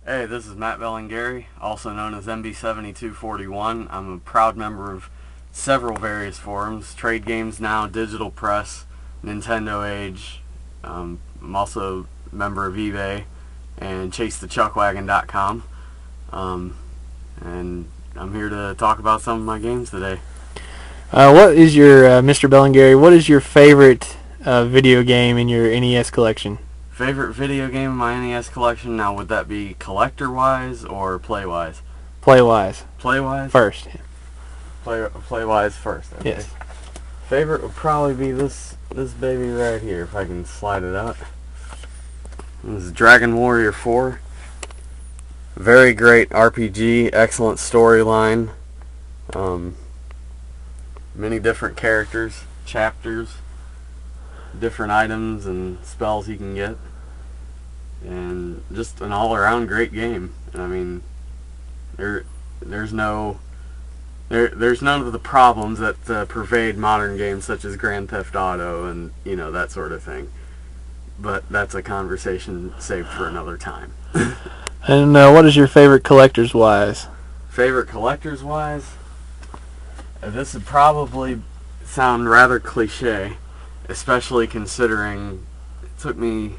Hey, this is Matt Bellingary, also known as MB7241. I'm a proud member of several various forums: Trade Games Now, Digital Press, Nintendo Age. I'm also a member of eBay and ChaseTheChuckwagon.com. And I'm here to talk about some of my games today. What is your Mr. Bellingary? What is your favorite video game in your NES collection? Favorite video game in my NES collection? Now, would that be collector-wise or play-wise? Play-wise. Play-wise? First. Play-wise first. Okay. Yes. Favorite would probably be this baby right here, if I can slide it out. This is Dragon Warrior 4. Very great RPG, excellent storyline. Many different characters, chapters, different items and spells you can get, and just an all-around great game. And I mean, there's none of the problems that pervade modern games such as Grand Theft Auto and that sort of thing. But that's a conversation saved for another time. And what is your favorite collectors-wise? Favorite collectors-wise? This would probably sound rather cliche, especially considering it took me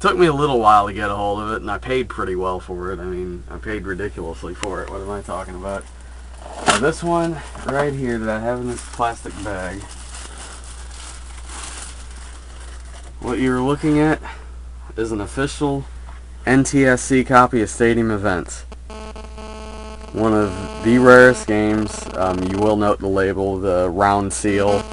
a little while to get a hold of it, and I paid pretty well for it. I mean, I paid ridiculously for it. What am I talking about? This one right here that I have in this plastic bag. What you're looking at is an official NTSC copy of Stadium Events. One of the rarest games. You will note the label, the round seal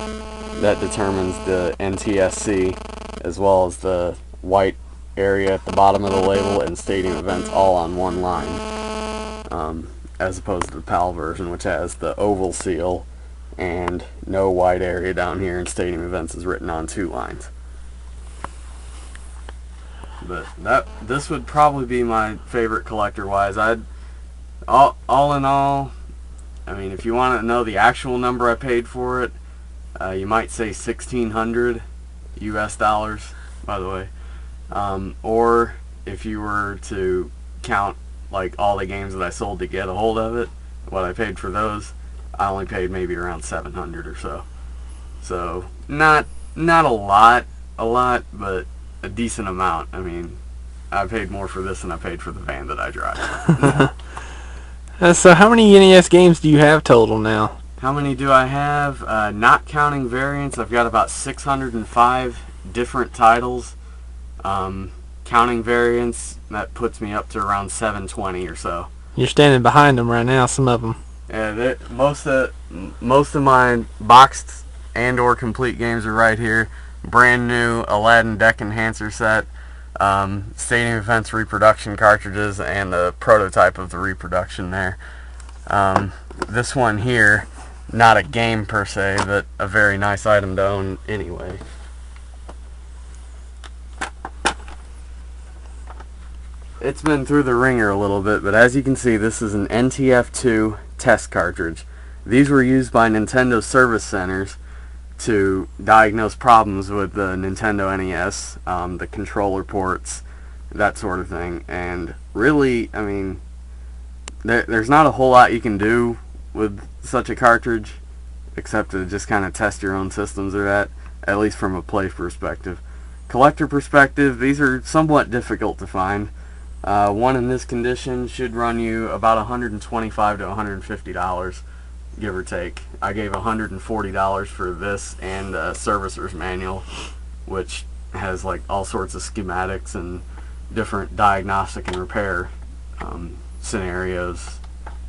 that determines the NTSC, as well as the white area at the bottom of the label and Stadium Events all on one line, as opposed to the PAL version, which has the oval seal and no white area down here, and Stadium Events is written on two lines. But this would probably be my favorite collector-wise. All in all, I mean, if you want to know the actual number I paid for it, you might say $1,600 US dollars, by the way. Or if you were to count like all the games that I sold to get a hold of it, what I paid for those, I only paid maybe around $700 or so. So not a lot, but a decent amount. I mean, I paid more for this than I paid for the van that I drive. So how many NES games do you have total now? How many do I have? Not counting variants, I've got about 605 different titles. Counting variants, that puts me up to around 720 or so. You're standing behind them right now, some of them. Yeah, most of my boxed and/or complete games are right here. Brand new Aladdin Deck Enhancer set, Stadium Events reproduction cartridges, and the prototype of the reproduction there. This one here, not a game per se, but a very nice item to own anyway. It's been through the ringer a little bit, but as you can see, this is an NTF2 test cartridge. These were used by Nintendo service centers to diagnose problems with the Nintendo NES, the controller ports, that sort of thing. And really, I mean, there's not a whole lot you can do with such a cartridge except to just kind of test your own systems or that, at least from a play perspective. Collector perspective, these are somewhat difficult to find. One in this condition should run you about $125 to $150, give or take. I gave $140 for this and a servicer's manual, which has like all sorts of schematics and different diagnostic and repair scenarios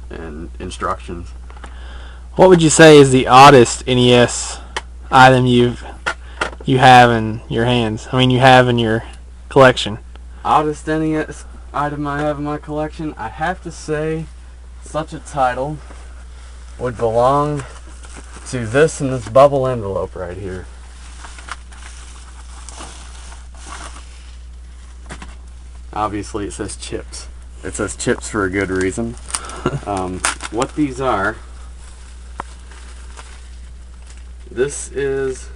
and instructions. What would you say is the oddest NES item you have in your hands? I mean, you have in your collection. Oddest NES item I have in my collection? I have to say such a title would belong to this and this bubble envelope right here. Obviously it says chips. It says chips for a good reason. What these are, this is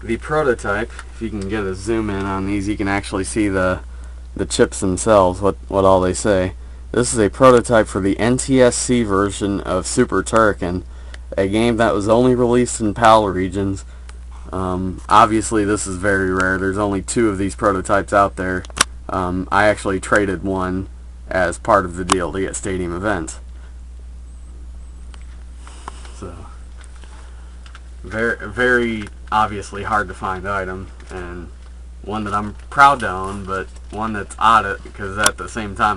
the prototype. If you can get a zoom in on these, you can actually see the the chips themselves, what all they say. This is a prototype for the NTSC version of Super Turrican, a game that was only released in PAL regions. Obviously this is very rare. There's only 2 of these prototypes out there. I actually traded one as part of the deal to get stadium events. So, very obviously hard to find item, and one that I'm proud to own, but one that's odd because at the same time